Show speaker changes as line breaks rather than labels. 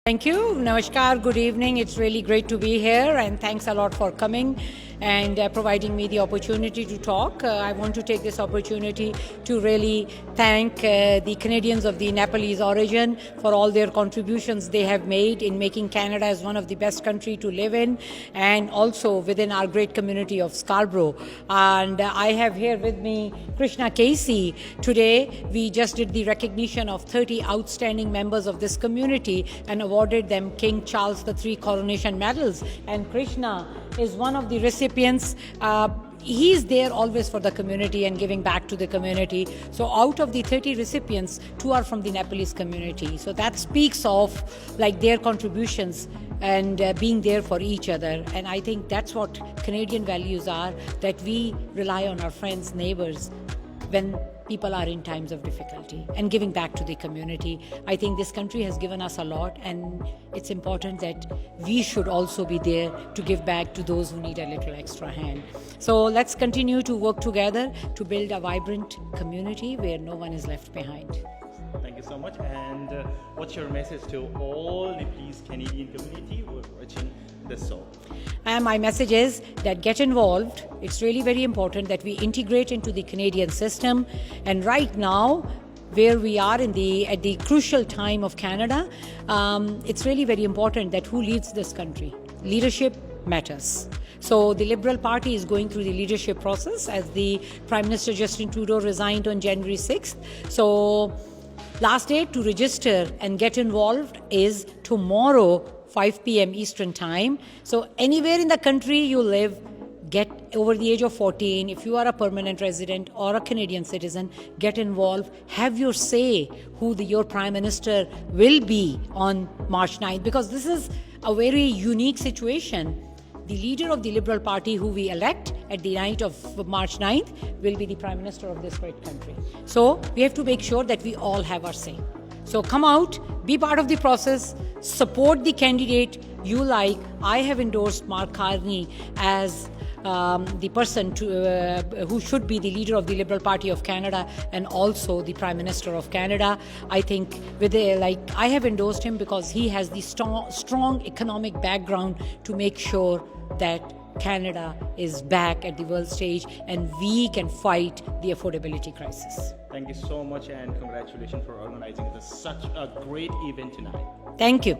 Thank you. Namaskar. Good evening. It's really great to be here, and thanks a lot for coming and providing me the opportunity to talk. I want to take this opportunity to really thank the Canadians of the Nepalese origin for all their contributions they have made in making Canada as one of the best countries to live in, and also within our great community of Scarborough. And I have here with me Krishna Casey. Today, we just did the recognition of 30 outstanding members of this community and awarded them King Charles III Coronation Medals. And Krishna is one of the recipients. He's there always for the community and giving back to the community. So out of the 30 recipients, 2 are from the Nepalese community. So that speaks of like their contributions and being there for each other. And I think that's what Canadian values are, that we rely on our friends, neighbors, when people are in times of difficulty, and giving back to the community. I think this country has given us a lot, and it's important that we should also be there to give back to those who need a little extra hand. So let's continue to work together to build a vibrant community where no one is left behind.
Thank you so much. And what's your message to all Nepalese Canadian community who are watching this show?
And my message is that get involved. It's really very important that we integrate into the Canadian system. And right now, where we are at the crucial time of Canada, it's really very important that who leads this country. Leadership matters. So the Liberal Party is going through the leadership process as the Prime Minister Justin Trudeau resigned on January 6th. So last date to register and get involved is tomorrow, 5 p.m. Eastern Time. So anywhere in the country you live, get over the age of 14. If you are a permanent resident or a Canadian citizen, get involved. Have your say who your Prime Minister will be on March 9th, because this is a very unique situation. The leader of the Liberal Party who we elect at the night of March 9th will be the Prime Minister of this great country. So we have to make sure that we all have our say. So come out, be part of the process, support the candidate you like. I have endorsed Mark Carney as the person who should be the leader of the Liberal Party of Canada and also the Prime Minister of Canada. I think I have endorsed him because he has the strong economic background to make sure that Canada is back at the world stage and we can fight the affordability crisis.
Thank you so much, and congratulations for organizing such a great event tonight.
Thank you.